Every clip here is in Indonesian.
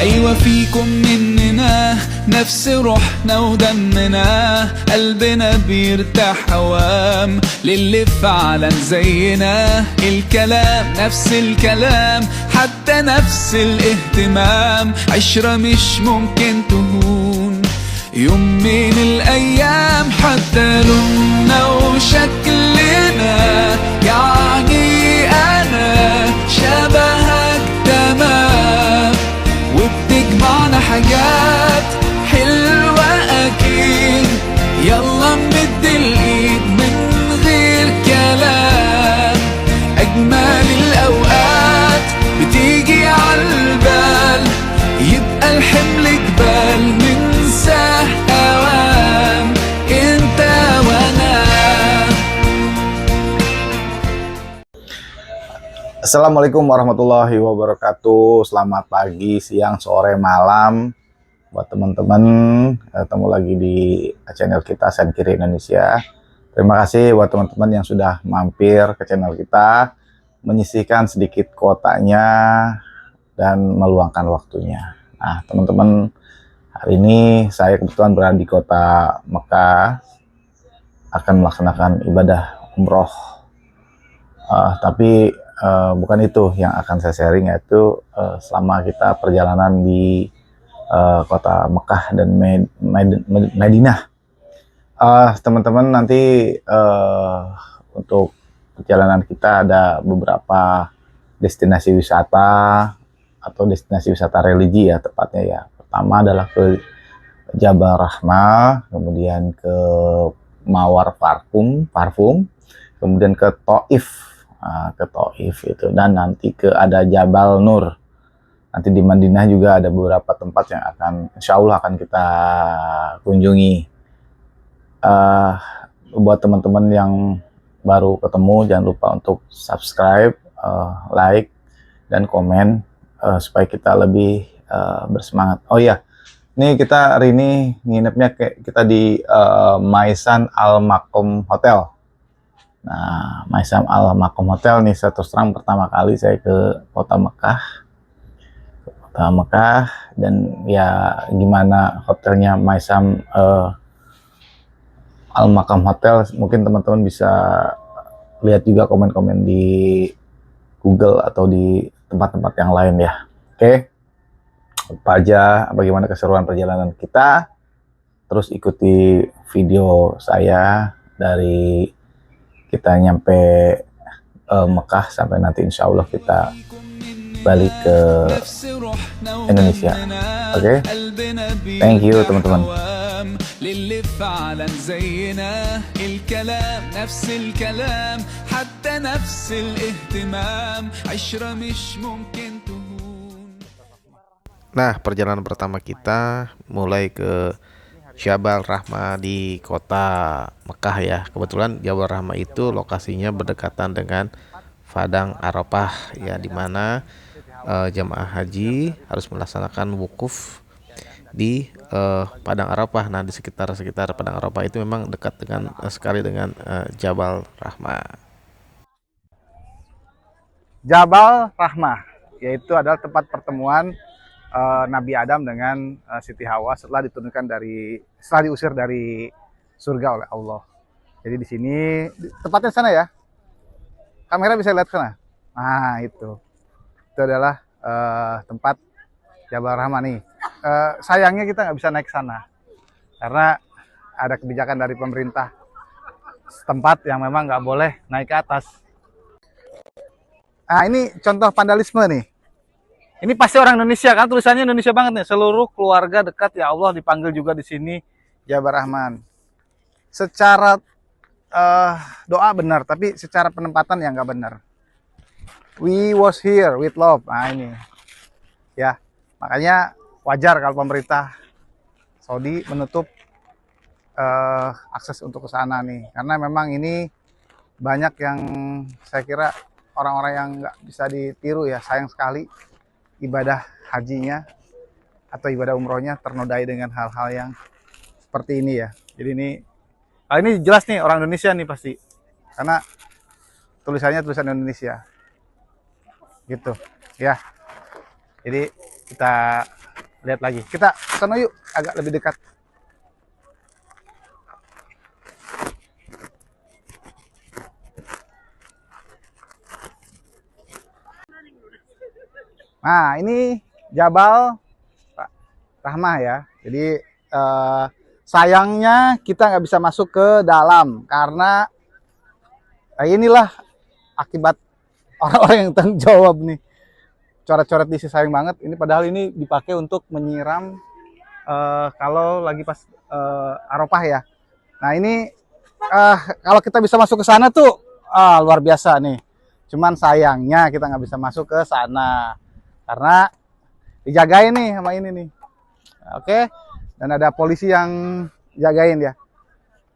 أيوة فيكم مننا نفس روحنا ودمنا، قلبنا بيرتاح هوام للي فعلا زينا. الكلام نفس الكلام، حتى نفس الاهتمام، عشرة مش ممكن تهون يوم من الأيام. حتى لوننا وشكلنا، يعني أنا شبهك تمام، وبتجمعنا حاجات حلوة أكيد. يلا نمد الإيد من غير كلام، أجمل الأوقات بتيجي عالبال، يبقى الحمل جبال ننساه أوام انت وانا. Assalamualaikum warahmatullahi wabarakatuh. Selamat pagi, siang, sore, malam buat teman-teman. Ketemu lagi di channel kita Senkiri Indonesia. Terima kasih buat teman-teman yang sudah mampir ke channel kita, menyisihkan sedikit kuotanya dan meluangkan waktunya. Nah, teman-teman, hari ini saya kebetulan berada di kota Mekah, akan melaksanakan ibadah umroh. Tapi bukan itu yang akan saya sharing, yaitu selama kita perjalanan di kota Mekah dan Madinah. Teman-teman, nanti untuk perjalanan kita ada beberapa destinasi wisata atau destinasi wisata religi ya tepatnya ya. Pertama adalah ke Jabal Rahmah, kemudian ke Mawar Parfum, kemudian ke Taif, itu, dan nanti ada Jabal Nur. Nanti di Madinah juga ada beberapa tempat yang insya Allah akan kita kunjungi. Buat teman-teman yang baru ketemu, jangan lupa untuk subscribe, like, dan komen supaya kita lebih bersemangat. Oh iya, ini kita hari ini nginepnya kita di Maisan Al Makom Hotel. Nah, Maisan Al Makom Hotel nih, saya terus terang pertama kali saya ke kota Mekah, dan ya gimana hotelnya Maisan Al Makom Hotel, mungkin teman-teman bisa lihat juga komen-komen di Google atau di tempat-tempat yang lain ya. Oke, apa aja, bagaimana keseruan perjalanan kita, terus ikuti video saya dari kita nyampe Mekah sampai nanti insya Allah kita balik ke Indonesia. Oke? Thank you teman-teman. للي فعلا زينا. الكلام نفس الكلام، حتى نفس الاهتمام، عشرة مش ممكن تهون. Nah, perjalanan pertama kita mulai ke Jabal Rahmah di kota Mekah ya. Kebetulan Jabal Rahmah itu lokasinya berdekatan dengan Padang Arafah ya, di mana jamaah haji harus melaksanakan wukuf di Padang Arafah. Nah, di sekitar Padang Arafah itu memang dekat dengan sekali dengan Jabal Rahmah. Jabal Rahmah yaitu adalah tempat pertemuan Nabi Adam dengan Siti Hawa setelah diusir dari surga oleh Allah. Jadi di sini tepatnya sana ya. Kamera bisa lihat sana. Nah, itu adalah tempat Jabal Rahmah nih. Sayangnya kita nggak bisa naik sana karena ada kebijakan dari pemerintah setempat yang memang nggak boleh naik ke atas. Nah, ini contoh vandalisme nih. Ini pasti orang Indonesia kan, tulisannya Indonesia banget nih. Seluruh keluarga dekat ya Allah dipanggil juga di sini Jabal Rahman. Secara doa benar, tapi secara penempatan yang nggak benar. We was here with love. Nah ini, ya makanya wajar kalau pemerintah Saudi menutup akses untuk ke sana nih, karena memang ini banyak yang saya kira orang-orang yang nggak bisa ditiru ya. Sayang sekali ibadah hajinya atau ibadah umrohnya ternodai dengan hal-hal yang seperti ini ya. Jadi ini jelas nih orang Indonesia nih pasti, karena tulisannya tulisan Indonesia gitu ya. Jadi kita lihat lagi. Kita sana yuk, agak lebih dekat. Nah, ini Jabal Rahmah ya. Jadi sayangnya kita nggak bisa masuk ke dalam karena inilah akibat orang-orang yang tanggung jawab nih. Coret-coret di sini sayang banget. Ini padahal ini dipakai untuk menyiram kalau lagi pas Arafah ya. Nah ini kalau kita bisa masuk ke sana tuh luar biasa nih. Cuman sayangnya kita nggak bisa masuk ke sana karena dijagain nih sama ini nih. Oke. Dan ada polisi yang jagain ya.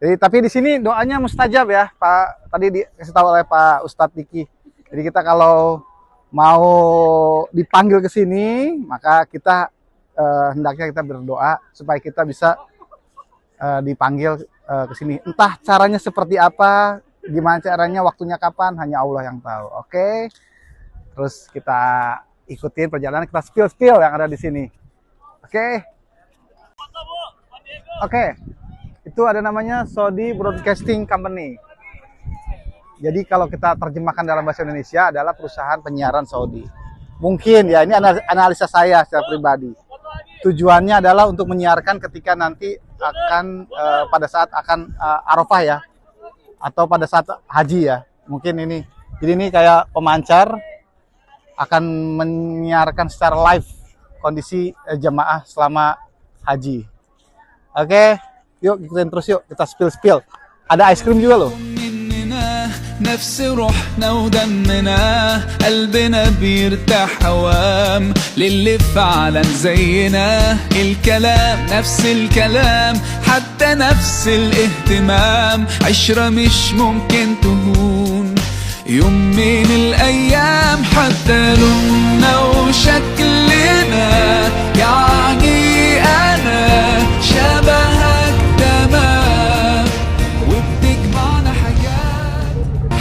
Jadi tapi di sini doanya mustajab ya, Pak. Tadi dikasih tahu oleh Pak Ustadz Diki. Jadi kita kalau mau dipanggil ke sini, maka kita hendaknya kita berdoa supaya kita bisa dipanggil ke sini. Entah caranya seperti apa, gimana caranya, waktunya kapan, hanya Allah yang tahu. Oke. Terus kita ikutin perjalanan, kita spill yang ada di sini. Oke. Oke. Itu ada namanya Saudi Broadcasting Company. Jadi kalau kita terjemahkan dalam bahasa Indonesia adalah perusahaan penyiaran Saudi. Mungkin ya, ini analisa saya secara pribadi. Tujuannya adalah untuk menyiarkan ketika nanti akan pada saat akan Arafah ya, atau pada saat haji ya. Mungkin ini. Jadi ini kayak pemancar akan menyiarkan secara live kondisi jemaah selama haji. Oke, yuk ikutin terus yuk, kita spill. Ada ice cream juga loh. نفس روحنا ودمنا قلبنا بيرتاح هوام للي فعلا زينا الكلام نفس الكلام حتى نفس الاهتمام عشرة مش ممكن تهون يوم من الأيام حتى لوننا وشكلنا يعني أنا شبهك تمام وبتجمعنا حاجات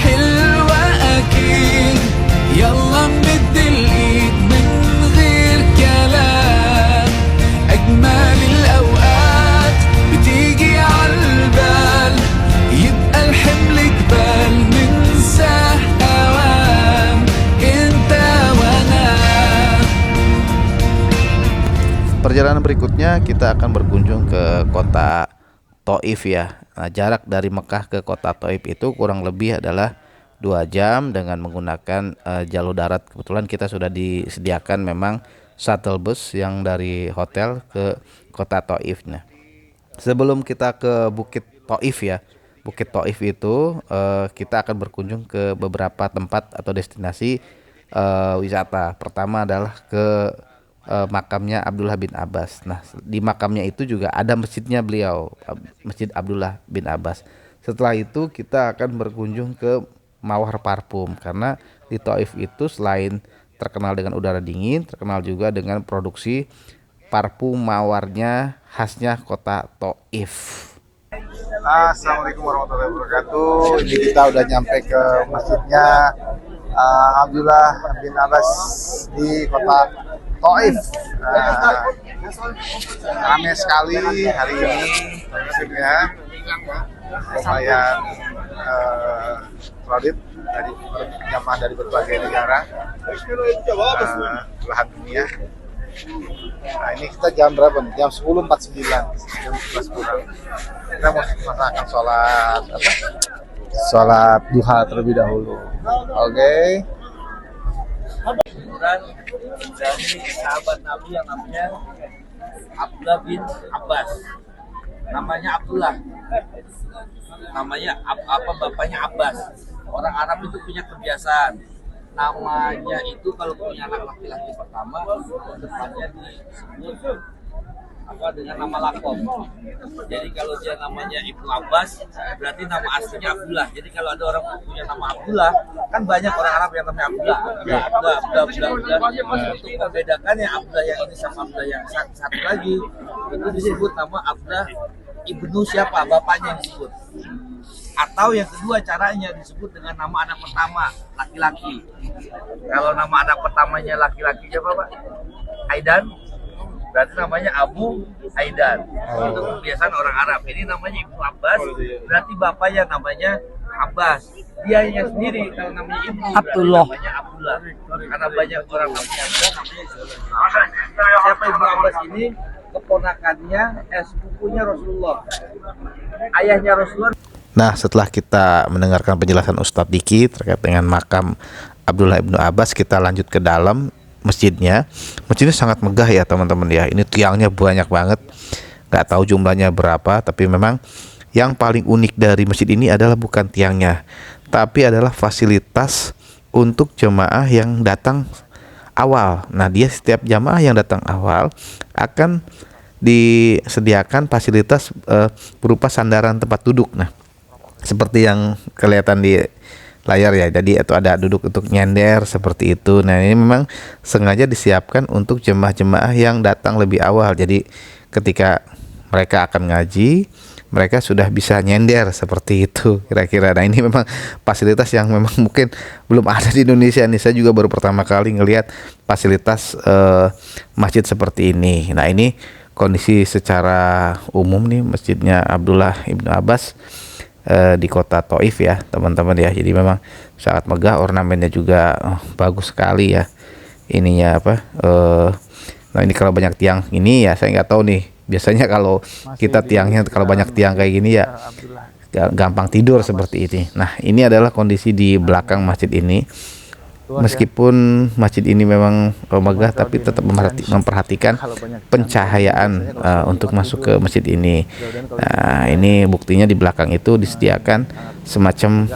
حلوة أكيد يلا نمد الإيد من غير كلام أجمل الأوقات بتيجي عالبال يبقى الحمل جبال ننساه أوام أنت وأنا. Perjalanan berikutnya kita akan berkunjung ke kota Thaif ya. Nah, jarak dari Mekah ke kota Thaif itu kurang lebih adalah 2 jam dengan menggunakan jalur darat. Kebetulan kita sudah disediakan memang shuttle bus yang dari hotel ke kota Thaif. Nah, sebelum kita ke Bukit Thaif ya, Bukit Thaif itu kita akan berkunjung ke beberapa tempat atau destinasi wisata. Pertama adalah ke makamnya Abdullah bin Abbas. Nah, di makamnya itu juga ada masjidnya beliau, Masjid Abdullah bin Abbas. Setelah itu kita akan berkunjung ke Mawar Parfum karena di Thaif itu selain terkenal dengan udara dingin, terkenal juga dengan produksi parfum mawarnya khasnya kota Thaif. Assalamualaikum warahmatullahi wabarakatuh. Ini kita udah nyampe ke masjidnya Abdullah bin Abbas di kota Thaif. Ramai sekali hari ini masjidnya, lumayan crowded dari jamaah dari berbagai negara belahan dunia. Nah ini kita jam berapa nih? Jam 10.49, jam 11 kurang. Kita mau melaksanakan sholat duha terlebih dahulu. Oke. Dari sahabat Nabi yang namanya Abdullah bin Abbas. Namanya Abdullah. Namanya bapaknya Abbas. Orang Arab itu punya kebiasaan. Namanya itu kalau punya anak laki-laki pertama, depannya disebut dengan nama lakom. Jadi kalau dia namanya Ibnu Abbas, berarti nama aslinya Abdullah. Jadi kalau ada orang punya nama Abdullah, kan banyak orang Arab yang namanya Abdullah. Untuk membedakan yang Abdullah yang ini sama Abdullah yang satu lagi, itu disebut nama Abdullah Ibnu siapa, bapaknya yang disebut. Atau yang kedua caranya disebut dengan nama anak pertama laki-laki. Kalau nama anak pertamanya laki-laki siapa Pak? Aidan. berarti namanya Abu Haidar. Itu kebiasaan orang Arab. Ini namanya Ibnu Abbas, berarti bapaknya namanya Abbas. Dianya sendiri kalau namanya Ibnu Abdullah. namanya Abdullah. Karena banyak orang namanya Abdullah, namanya Abdullah. Siapa Ibnu Abbas ini? Keponakannya, sepupunya Rasulullah. Ayahnya Rasulullah. Nah, setelah kita mendengarkan penjelasan Ustadz Diki terkait dengan makam Abdullah ibnu Abbas, kita lanjut ke dalam masjidnya. Masjidnya sangat megah ya teman-teman ya. Ini tiangnya banyak banget. Gak tahu jumlahnya berapa, tapi memang yang paling unik dari masjid ini adalah bukan tiangnya, tapi adalah fasilitas untuk jemaah yang datang awal. Nah, dia setiap jamaah yang datang awal akan disediakan fasilitas berupa sandaran tempat duduk. Nah, seperti yang kelihatan di layar ya, jadi itu ada duduk untuk nyender seperti itu. Nah, ini memang sengaja disiapkan untuk jemaah-jemaah yang datang lebih awal. Jadi ketika mereka akan ngaji, mereka sudah bisa nyender seperti itu kira-kira. Nah, ini memang fasilitas yang memang mungkin belum ada di Indonesia nih. Saya juga baru pertama kali ngelihat fasilitas masjid seperti ini. Nah, ini kondisi secara umum nih masjidnya Abdullah ibnu Abbas di kota Taif ya teman-teman ya. Jadi memang sangat megah, ornamennya juga bagus sekali ya ininya apa. Nah, ini kalau banyak tiang ini ya saya nggak tahu nih, biasanya kalau kita tiangnya kalau banyak tiang kayak gini ya gampang tidur seperti ini. Nah, ini adalah kondisi di belakang masjid ini. Meskipun masjid ini memang megah, tapi tetap memperhatikan pencahayaan untuk masuk ke masjid ini. Nah, ini buktinya di belakang itu disediakan semacam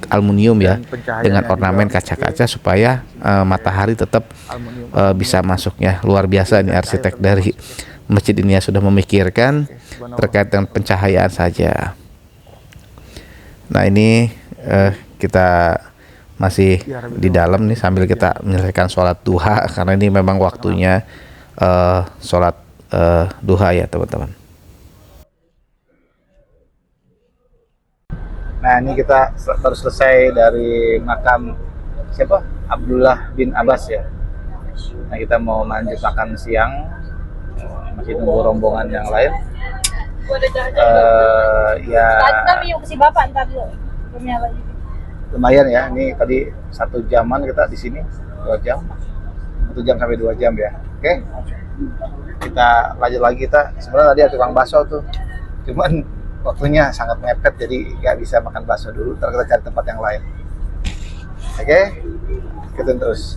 aluminium ya, dengan ornamen kaca-kaca supaya matahari tetap bisa masuknya. Luar biasa ini arsitek dari masjid ini ya, sudah memikirkan terkait dengan pencahayaan saja. Nah, ini kita masih di dalam nih sambil kita menyelesaikan sholat duha, karena ini memang waktunya sholat duha ya teman-teman. Nah, ini kita baru selesai dari makam siapa? Abdullah bin Abbas ya. Nah, kita mau lanjut makan siang, masih nunggu rombongan yang lain. Ya lumayan ya, ini tadi 1 jaman kita di sini, 2 jam, 1 jam sampai 2 jam ya. Oke, kita lanjut lagi. Kita sebenarnya tadi ada tukang bakso tuh, cuman waktunya sangat mepet jadi nggak bisa makan bakso dulu. Ntar kita cari tempat yang lain. Oke, ikutin terus.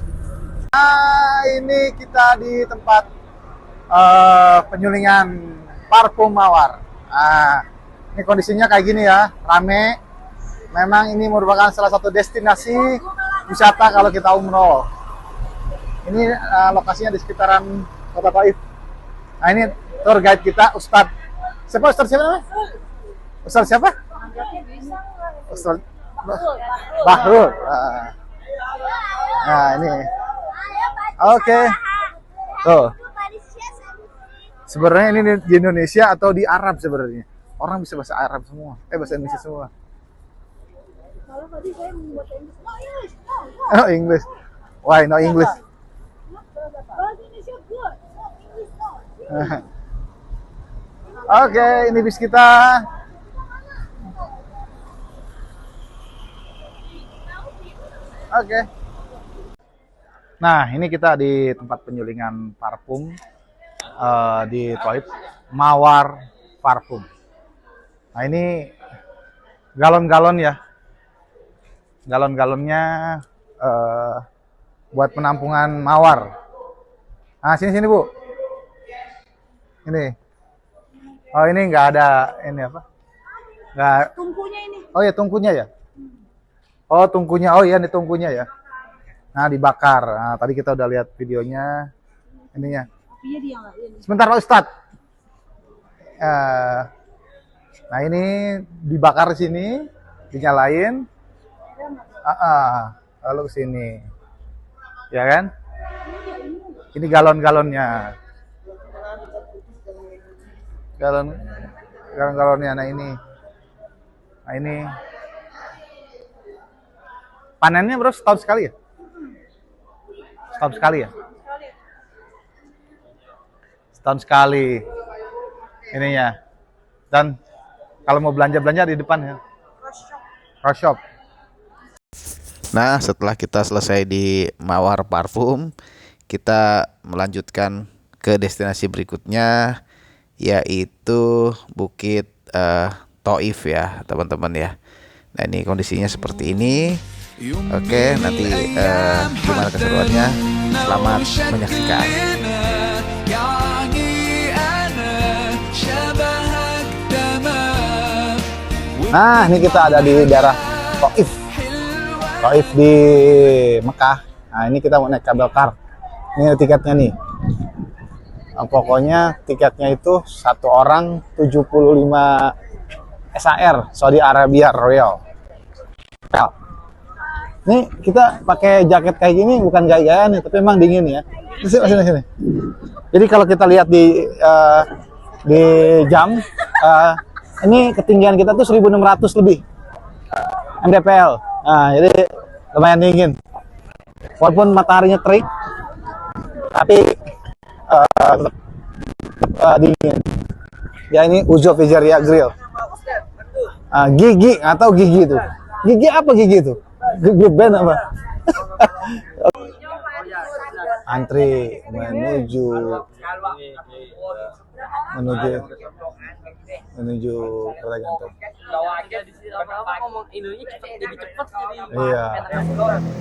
Nah, ini kita di tempat penyulingan parfum mawar. Nah, ini kondisinya kayak gini ya, rame. Memang ini merupakan salah satu destinasi wisata kalau kita umroh. Ini lokasinya di sekitaran kota Taif. Nah, ini tour guide kita Ustadz. Siapa Ustadz siapa namanya? Ustadz siapa? Ustadz Bahrul. Nah, ini. Oke. Tuh. Sebenarnya ini di Indonesia atau di Arab sebenarnya. Orang bisa bahasa Arab semua. Bahasa Indonesia semua. Kalau tadi saya membuat Inggris. No English. No English. Why no English? Bahasa Indonesia good. No English no. Oke, ini bis kita. Oke. Nah, ini kita di tempat penyulingan parfum di Taif, Mawar Parfum. Nah, ini galon-galon ya. Galon-galonnya buat penampungan mawar. Nah, sini Bu. Ini. Oh, ini nggak ada ini apa? Nggak. Tungkunya ini. Oh ya, tungkunya ya. Oh, tungkunya. Oh iya, ini tungkunya ya. Nah, dibakar. Nah, tadi kita udah lihat videonya. Ininya. Apinya dia nggak ini. Sebentar Pak Ustadz. Nah, ini dibakar di sini, dinyalain. Lalu ke sini. Ya kan? Ini galon-galonnya. Galon-galonnya. Nah, ini. Nah, ini. Panennya berapa? Setahun sekali ya? Setahun sekali ya? setahun sekali ininya. Dan kalau mau belanja di depan ya. Cross shop. Nah, setelah kita selesai di Mawar Parfum, kita melanjutkan ke destinasi berikutnya, yaitu Bukit Taif ya teman-teman ya. Nah, ini kondisinya seperti ini. Oke, nanti gimana keseruannya? Selamat menyaksikan. Nah, ini kita ada di daerah Taif. Taif di Mekah. Nah, ini kita mau naik kabel car. Ini tiketnya nih. Nah, pokoknya tiketnya itu satu orang 75 SAR, Saudi Arabia Royal. Ini kita pakai jaket kayak gini bukan gaya-gayaan nih, tapi memang dingin ya. Sini. Jadi kalau kita lihat di jam, ini ketinggian kita tuh 1600 lebih mdpl. Nah, jadi lumayan dingin. Walaupun mataharinya terik, tapi dingin. Ya, ini Uzo Pizzeria Grill. Gigi atau gigi itu. Gigi apa gigi itu? Grup band apa? Antri menuju Kota Gantung. Iya.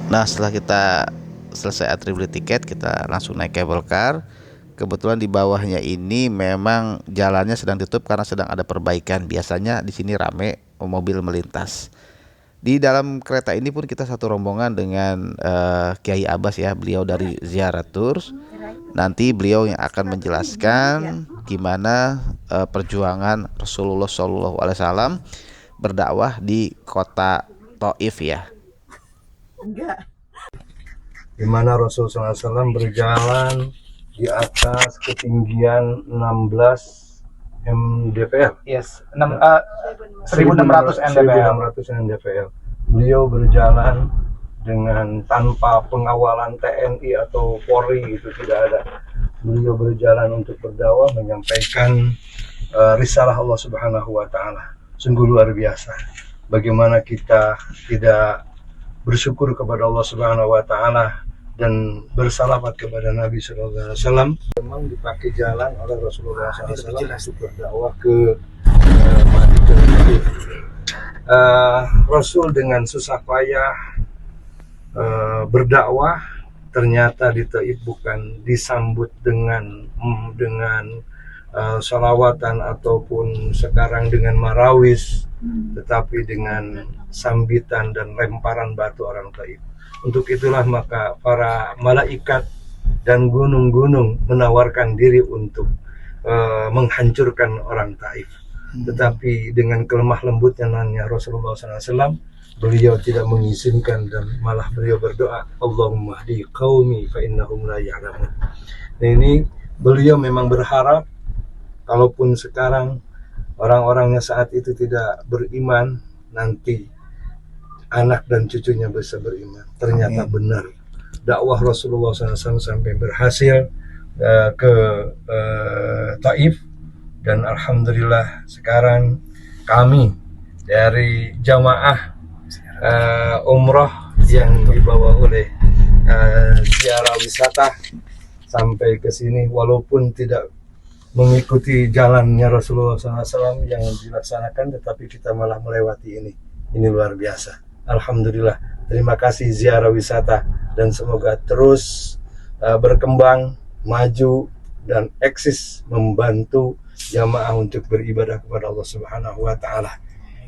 Nah, setelah kita selesai antri beli tiket, kita langsung naik cable car. Kebetulan di bawahnya ini memang jalannya sedang ditutup karena sedang ada perbaikan. Biasanya di sini rame mobil melintas. Di dalam kereta ini pun kita satu rombongan dengan Kiai Abbas ya, beliau dari Ziarah Tours. Nanti beliau yang akan menjelaskan gimana perjuangan Rasulullah SAW berdakwah di kota Taif ya. Di mana Rasulullah SAW berjalan di atas ketinggian 16 mdpl. Yes, 1600 mdpl. 1600 mdpl. Beliau berjalan dengan tanpa pengawalan TNI atau Polri, itu tidak ada. Beliau berjalan untuk berdakwah, menyampaikan risalah Allah Subhanahu wa taala. Sungguh luar biasa. Bagaimana kita tidak bersyukur kepada Allah Subhanahu wa taala dan bersalawat kepada Nabi sallallahu alaihi wasallam. Memang dipakai jalan oleh Rasulullah SAW untuk berdakwah ke Madinah. Rasul dengan susah payah berdakwah, ternyata di Taif bukan disambut dengan salawatan ataupun sekarang dengan marawis, tetapi dengan sambitan dan lemparan batu orang Taif. Untuk itulah maka para malaikat dan gunung-gunung menawarkan diri untuk menghancurkan orang Taif. Tetapi dengan kelemah lembutnya Rasulullah SAW, beliau tidak mengizinkan dan malah beliau berdoa, Allahumma hdi qaumi fa innahum la ya'lamun. Ini beliau memang berharap kalaupun sekarang orang-orangnya saat itu tidak beriman, nanti anak dan cucunya bisa beriman. Ternyata benar dakwah Rasulullah SAW sampai berhasil ke Taif, dan alhamdulillah sekarang kami dari jamaah umroh yang dibawa oleh ziarah wisata sampai ke sini, walaupun tidak mengikuti jalannya Rasulullah SAW yang dilaksanakan, tetapi kita malah melewati ini. Ini luar biasa. Alhamdulillah, terima kasih ziarah wisata, dan semoga terus berkembang, maju, dan eksis membantu jamaah untuk beribadah kepada Allah Subhanahu wa taala.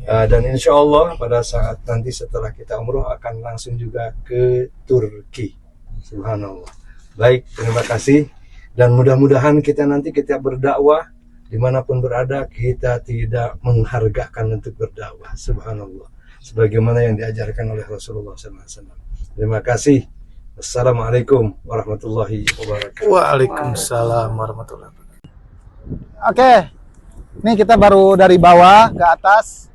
Dan insya Allah pada saat nanti setelah kita umroh akan langsung juga ke Turki. Subhanallah. Baik, terima kasih, dan mudah-mudahan kita nanti berdakwah dimanapun berada, kita tidak menghargakan untuk berdakwah. Subhanallah, sebagaimana yang diajarkan oleh Rasulullah SAW. Terima kasih. Assalamualaikum warahmatullahi wabarakatuh. Waalaikumsalam warahmatullahi wabarakatuh. Oke, ini kita baru dari bawah ke atas.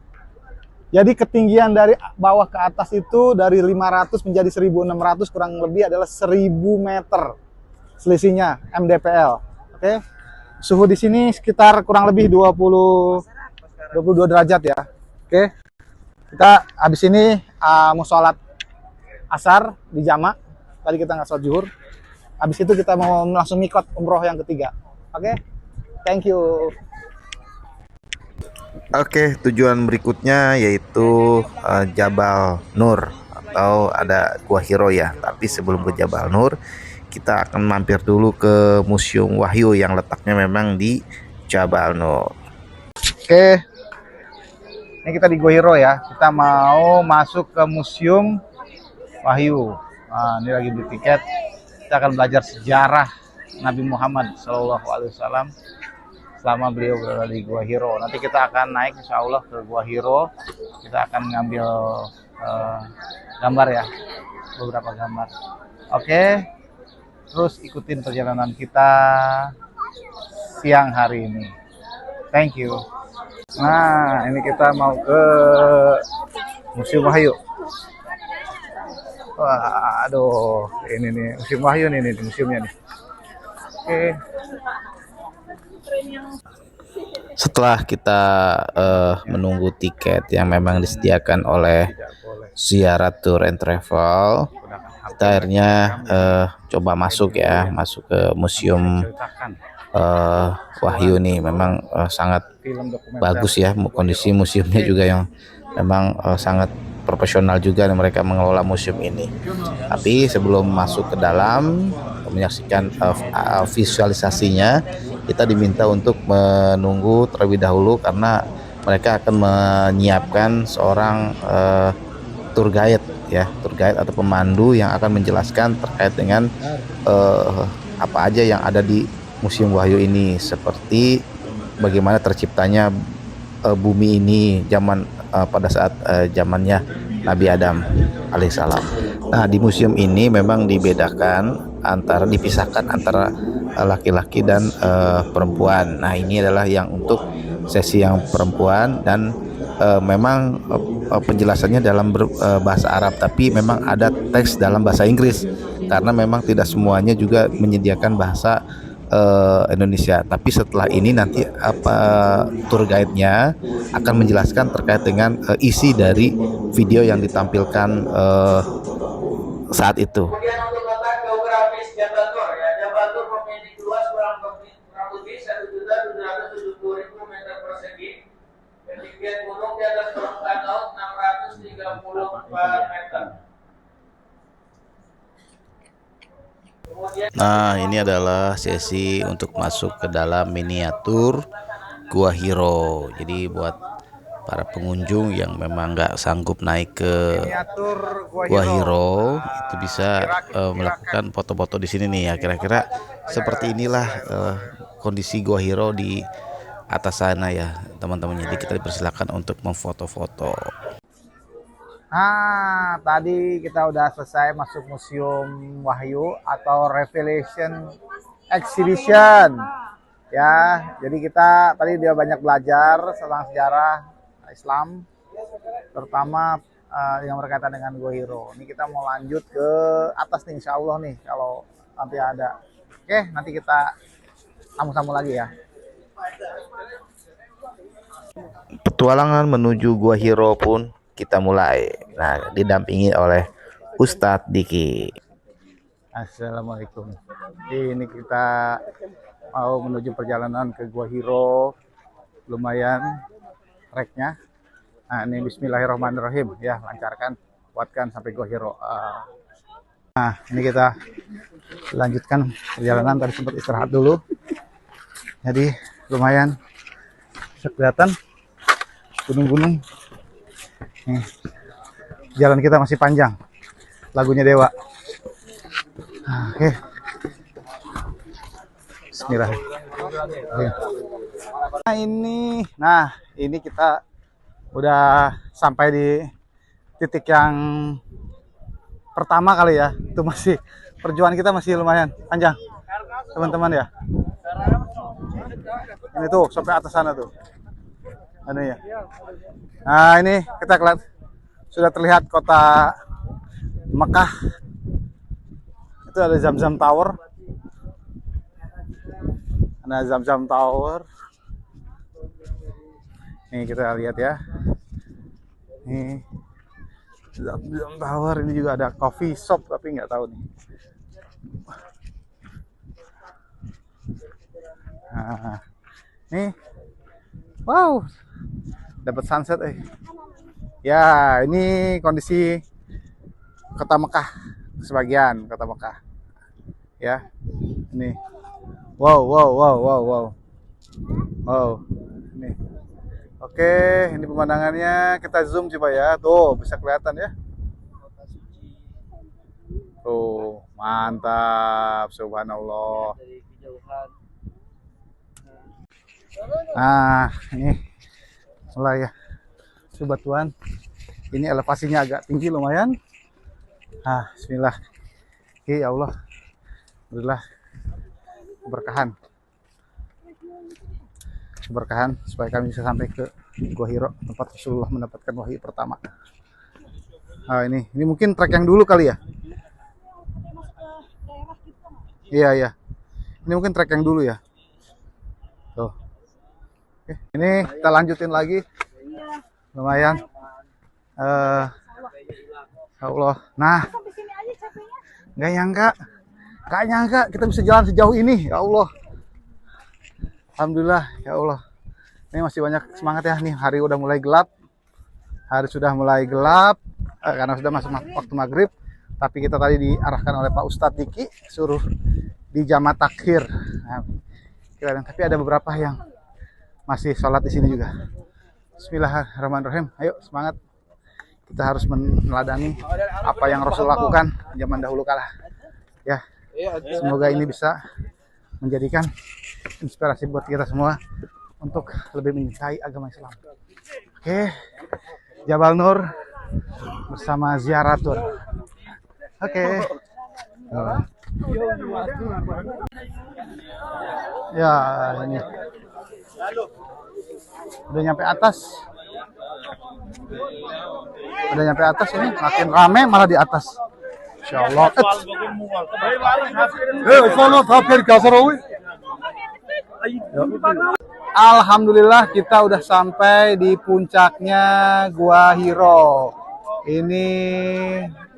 Jadi ketinggian dari bawah ke atas itu dari 500 menjadi 1600 kurang lebih adalah 1000 meter selisihnya mdpl. Oke. Suhu di sini sekitar kurang lebih 22 derajat ya. Oke. Kita habis ini mau sholat asar di Jama. Tadi kita nggak sholat zuhur. Habis itu kita mau langsung mikot umroh yang ketiga. Oke. Thank you. Oke, tujuan berikutnya yaitu Jabal Nur atau ada Gua Hiro ya. Tapi sebelum ke Jabal Nur, kita akan mampir dulu ke Museum Wahyu yang letaknya memang di Jabal Nur. Oke. Ini kita di Gua Hiro ya. Kita mau masuk ke Museum Wahyu. Nah, ini lagi beli tiket. Kita akan belajar sejarah Nabi Muhammad SAW selama beliau berada di Gua Hiro. Nanti kita akan naik insya Allah ke Gua Hiro. Kita akan ngambil gambar ya, beberapa gambar. Oke, terus ikutin perjalanan kita siang hari ini. Thank you. Nah, ini kita mau ke Museum Wahyu. Wah, aduh, ini nih Museum Wahyu nih museumnya nih. Oke. Setelah kita menunggu tiket yang memang disediakan oleh Ziyarat Tour and Travel, kita akhirnya coba masuk ke Museum Wahyu nih. Memang sangat bagus ya, kondisi museumnya juga yang memang sangat profesional juga, dan mereka mengelola museum ini. Tapi sebelum masuk ke dalam menyaksikan visualisasinya, kita diminta untuk menunggu terlebih dahulu karena mereka akan menyiapkan seorang tour guide atau pemandu yang akan menjelaskan terkait dengan apa aja yang ada di Museum Wahyu ini, seperti bagaimana terciptanya bumi ini pada saat zamannya Nabi Adam alaihissalam. Nah, di museum ini memang dipisahkan antara laki-laki dan perempuan. Nah, ini adalah yang untuk sesi yang perempuan, dan memang penjelasannya dalam bahasa Arab, tapi memang ada teks dalam bahasa Inggris karena memang tidak semuanya juga menyediakan bahasa Indonesia. Tapi setelah ini nanti tour guide-nya akan menjelaskan terkait dengan isi dari video yang ditampilkan saat itu. Kemudian untuk letak geografis Jabal Nur ya, Jabal Nur memiliki luas kurang lebih 1.770.000 meter persegi. Ketinggian gunung di atas permukaan laut 634 meter. Nah, ini adalah sesi untuk masuk ke dalam miniatur Gua Hiro. Jadi buat para pengunjung yang memang nggak sanggup naik ke Gua Hiro, itu bisa melakukan foto-foto di sini nih ya. Kira-kira seperti inilah kondisi Gua Hiro di atas sana ya, teman-teman. Jadi kita dipersilakan untuk memfoto-foto. Nah, tadi kita udah selesai masuk Museum Wahyu atau Revelation Exhibition. Ya, jadi kita tadi dia banyak belajar tentang sejarah Islam, terutama yang berkaitan dengan Gua Hiro. Ini kita mau lanjut ke atas nih, insya Allah nih, kalau nanti ada. Oke, nanti kita sambung-sambung lagi ya. Petualangan menuju Gua Hiro pun kita mulai. Nah, didampingi oleh Ustadz Diki. Assalamualaikum. Ini kita mau menuju perjalanan ke Gua Hiro. Lumayan treknya. Nah, ini bismillahirrahmanirrahim ya, lancarkan, kuatkan sampai Gua Hiro. Nah, ini kita lanjutkan perjalanan. Tadi sempat istirahat dulu. Jadi lumayan bisa kelihatan gunung-gunung. Nih, jalan kita masih panjang. Lagunya Dewa. Oke. Bismillahirrahmanirrahim. Nah ini kita udah sampai di titik yang pertama kali ya. Itu masih perjuangan kita masih lumayan panjang, teman-teman ya. Ini tuh sampai atas sana tuh. Ini ya. Nah, ini kita sudah terlihat kota Mekah. Itu ada Zamzam Tower. Ada Zam-Zam Tower. Nih kita lihat ya. Nih Zam-Zam Tower, ini juga ada coffee shop tapi nggak tahu nih. Nah, nih, wow, dapat sunset. Ya, ini kondisi kota Mekah, sebagian kota Mekah. Ya, ini, wow, ini. Oke, ini pemandangannya. Kita zoom coba ya. Tuh, bisa kelihatan ya. Tuh, mantap. Subhanallah. Nah, ini mulai ya. Sobat Tuhan. Ini elevasinya agak tinggi lumayan. Ah, bismillah. Oke, ya Allah. Alhamdulillah. Keberkahan supaya kami bisa sampai ke Gua Hiro, tempat Rasulullah mendapatkan wahyu pertama. Nah, ini mungkin trek yang dulu kali ya. Iya. Ini mungkin trek yang dulu ya. Tuh. Oke, ini kita lanjutin lagi. Lumayan. Ya Allah. Nah, nggak nyangka kita bisa jalan sejauh ini. Ya Allah. Alhamdulillah, ya Allah. Ini masih banyak semangat ya. Nih hari udah mulai gelap. Karena sudah masuk waktu maghrib. Tapi kita tadi diarahkan oleh Pak Ustadz Diki suruh di jamaah takhir. Nah, tapi ada beberapa yang masih sholat di sini juga. Bismillahirrahmanirrahim. Ayo semangat. Kita harus meneladani apa yang Rasul lakukan zaman dahulu kala. Ya, semoga ini bisa menjadikan inspirasi buat kita semua untuk lebih mencintai agama Islam. Oke, Jabal Nur bersama Ziaratur. Oke. Ya, ini udah nyampe atas. Ini makin rame malah di atas. Insyaallah. Alhamdulillah kita udah sampai di puncaknya Gua Hiro. Ini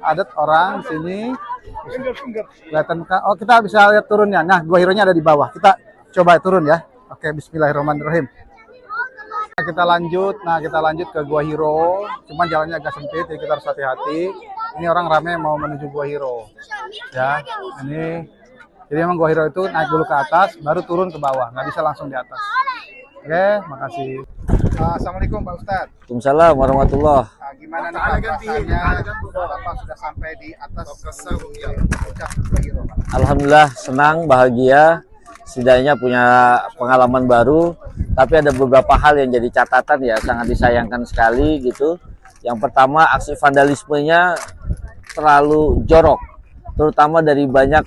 adat orang sini. Kelihatan kan? Oh, kita bisa lihat turunnya. Nah, Gua Hironya ada di bawah. Kita coba turun ya. Oke, bismillahirrahmanirrahim. Kita lanjut ke Gua Hiro. Cuman jalannya agak sempit, jadi kita harus hati-hati. Ini orang ramai mau menuju Gua Hiro. Ya, ini. Jadi memang Gua Hiro itu naik dulu ke atas, baru turun ke bawah. Nggak bisa langsung di atas. Oke, makasih. Assalamualaikum Pak Ustadz. Waalaikumsalam warahmatullah. Gimana nih Pak rasanya Bapak sudah sampai di atas puncak Gua Hiro? Alhamdulillah senang, bahagia. Setidaknya punya pengalaman baru. Tapi ada beberapa hal yang jadi catatan ya, sangat disayangkan sekali gitu. Yang pertama, aksi vandalismenya terlalu jorok, terutama dari banyak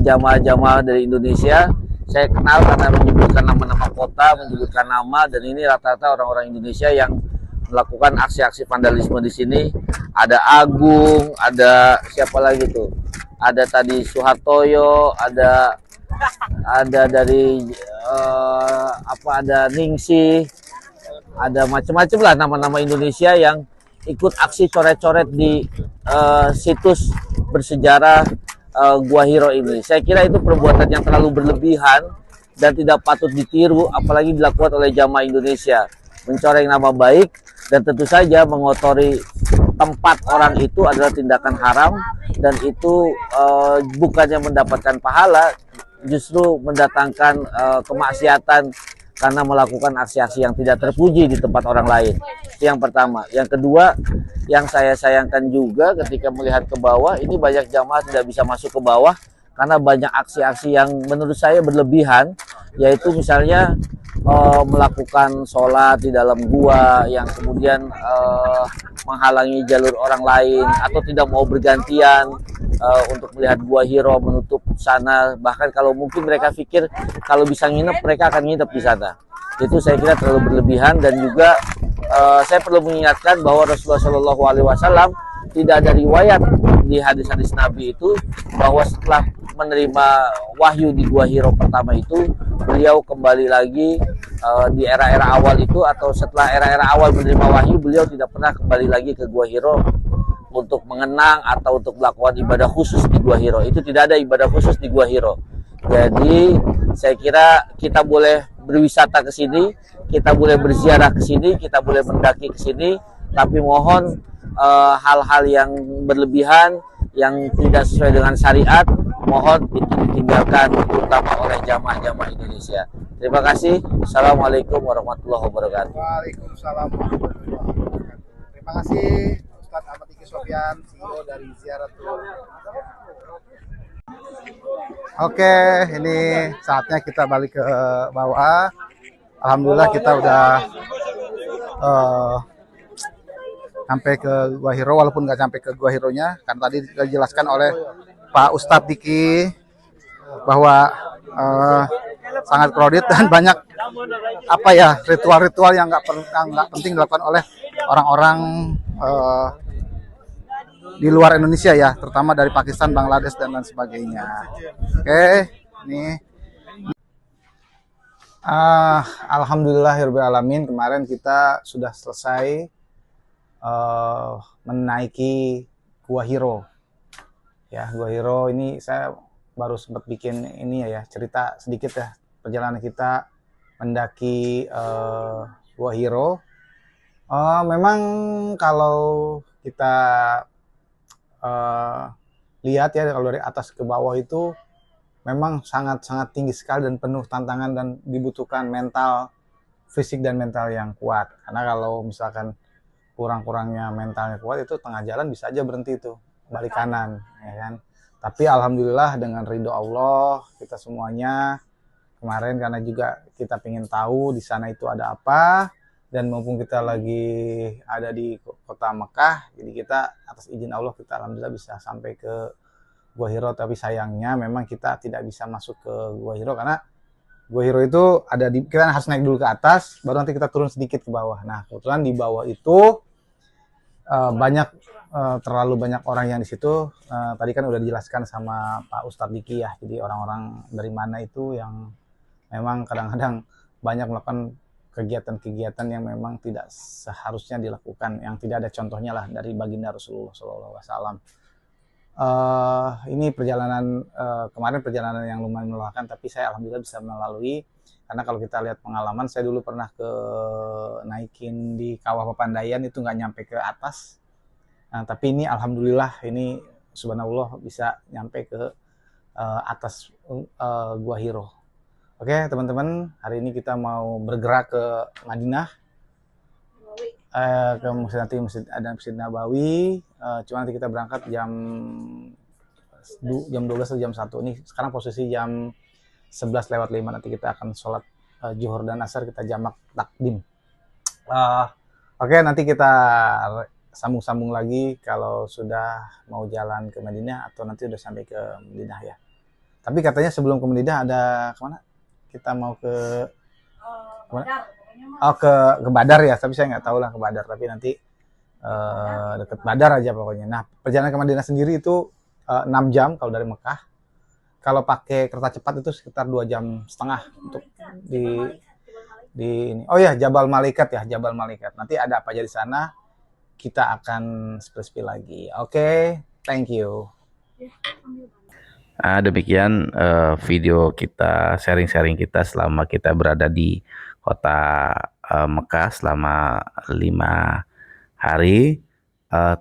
jamaah-jamaah dari Indonesia. Saya kenal karena menyebutkan nama-nama kota, menyebutkan nama, dan ini rata-rata orang-orang Indonesia yang melakukan aksi-aksi vandalisme di sini. Ada Agung, ada siapa lagi tuh? Ada tadi Suhartoyo, ada dari ada Ningsih, ada macam-macam lah nama-nama Indonesia yang ikut aksi coret-coret di situs bersejarah Gua Hiro ini. Saya kira itu perbuatan yang terlalu berlebihan dan tidak patut ditiru, apalagi dilakukan oleh jamaah Indonesia. Mencoreng nama baik dan tentu saja mengotori tempat orang itu adalah tindakan haram, dan itu bukannya mendapatkan pahala, justru mendatangkan kemaksiatan karena melakukan aksi-aksi yang tidak terpuji di tempat orang lain. Itu yang pertama. Yang kedua, yang saya sayangkan juga ketika melihat ke bawah, ini banyak jamaah tidak bisa masuk ke bawah karena banyak aksi-aksi yang menurut saya berlebihan, yaitu misalnya melakukan sholat di dalam gua yang kemudian menghalangi jalur orang lain, atau tidak mau bergantian untuk melihat Gua Hiro, menutup sana. Bahkan kalau mungkin mereka pikir kalau bisa nginep, mereka akan nginep di sana. Itu saya kira terlalu berlebihan. Dan juga saya perlu mengingatkan bahwa Rasulullah SAW tidak ada riwayat di hadis-hadis Nabi itu bahwa setelah menerima wahyu di Gua Hiro pertama itu, beliau kembali lagi di era-era awal itu, atau setelah era-era awal menerima wahyu, beliau tidak pernah kembali lagi ke Gua Hiro untuk mengenang atau untuk melakukan ibadah khusus di Gua Hiro. Itu tidak ada ibadah khusus di Gua Hiro. Jadi saya kira kita boleh berwisata ke sini, kita boleh berziarah ke sini, kita boleh mendaki ke sini, tapi mohon hal-hal yang berlebihan, yang tidak sesuai dengan syariat, mohon itu ditinggalkan, terutama oleh jamaah-jamaah Indonesia. Terima kasih. Assalamualaikum warahmatullahi wabarakatuh. Waalaikumsalam warahmatullahi wabarakatuh. Terima kasih Ustadz Ahmad Iki Sofyan, CEO dari Ziaratul. Oke, ini saatnya kita balik ke bawah. Alhamdulillah kita udah sampai ke Gua Hiro, walaupun nggak sampai ke Gua Hironya, kan tadi dijelaskan oleh Pak Ustadz Diki bahwa sangat crowded dan banyak apa ya, ritual-ritual yang nggak penting dilakukan oleh orang-orang di luar Indonesia ya, terutama dari Pakistan, Bangladesh dan lain sebagainya. Oke, ini alhamdulillahirobbilalamin, kemarin kita sudah selesai menaiki Gua Hiro. Ya, Gua Hiro ini saya baru sempat bikin ini ya, cerita sedikit ya perjalanan kita mendaki Gua Hiro. Memang kalau kita lihat ya, kalau dari atas ke bawah itu memang sangat-sangat tinggi sekali dan penuh tantangan, dan dibutuhkan mental, fisik dan mental yang kuat. Karena kalau misalkan kurang-kurangnya mentalnya kuat, itu tengah jalan bisa aja berhenti tuh, balik kanan, ya kan. Tapi alhamdulillah dengan ridho Allah, kita semuanya kemarin, karena juga kita pengen tahu di sana itu ada apa, dan mumpung kita lagi ada di kota Mekah, jadi kita atas izin Allah kita alhamdulillah bisa sampai ke Gua Hiro. Tapi sayangnya memang kita tidak bisa masuk ke Gua Hiro, karena Gua Hiro itu ada di, kita harus naik dulu ke atas, baru nanti kita turun sedikit ke bawah. Nah, kebetulan di bawah itu terlalu banyak orang yang di situ. Tadi kan udah dijelaskan sama Pak Ustadz Diki ya, jadi orang-orang dari mana itu yang memang kadang-kadang banyak melakukan kegiatan-kegiatan yang memang tidak seharusnya dilakukan, yang tidak ada contohnya lah dari baginda Rasulullah SAW. Ini perjalanan kemarin perjalanan yang lumayan melelahkan, tapi saya alhamdulillah bisa melalui. Karena kalau kita lihat pengalaman, saya dulu pernah naikin di Kawah Papandayan, itu nggak nyampe ke atas. Nah, tapi ini alhamdulillah, ini subhanallah bisa nyampe ke atas Gua Hiro. Oke teman-teman, hari ini kita mau bergerak ke Madinah, ke Masjid Nabawi. Cuma nanti kita berangkat jam 12 atau jam 1. Ini sekarang posisi jam 11:05, nanti kita akan sholat zuhur dan asar, kita jamak takdim. Oke, nanti kita sambung-sambung lagi kalau sudah mau jalan ke Madinah atau nanti udah sampai ke Madinah ya. Tapi katanya sebelum ke Madinah ada kemana? Kita mau ke kemana? Oh, ke Badar ya, tapi saya nggak tahu lah ke Badar, tapi nanti deket Badar aja pokoknya. Nah, perjalanan ke Madinah sendiri itu 6 jam kalau dari Mekah. Kalau pakai kereta cepat itu sekitar 2,5 jam untuk di ini. Oh ya, Jabal Malaikat ya, Jabal Malaikat. Nanti ada apa aja di sana, kita akan spill lagi. Oke, thank you. Demikian video kita, sharing-sharing kita selama kita berada di kota Mekah selama 5 hari.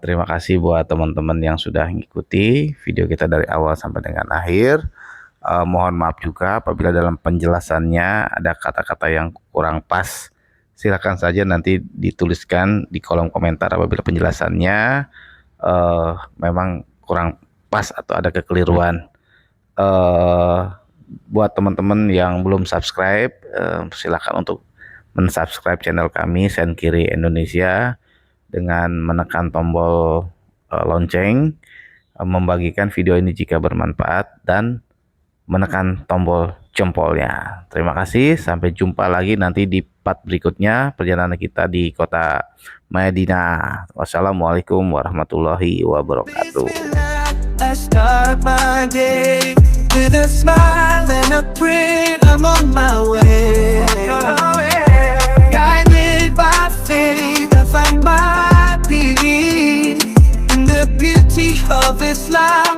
Terima kasih buat teman-teman yang sudah mengikuti video kita dari awal sampai dengan akhir. Mohon maaf juga apabila dalam penjelasannya ada kata-kata yang kurang pas. Silakan saja nanti dituliskan di kolom komentar apabila penjelasannya memang kurang pas atau ada kekeliruan. Buat teman-teman yang belum subscribe, silakan untuk mensubscribe channel kami Sen Kiri Indonesia dengan menekan tombol lonceng, membagikan video ini jika bermanfaat, dan menekan tombol jempolnya. Terima kasih, sampai jumpa lagi nanti di part berikutnya perjalanan kita di kota Madinah. Wassalamualaikum warahmatullahi wabarakatuh. I start my day With a smile and a prayer, I'm on my way. Guided by faith, I find my peace in the beauty of this life.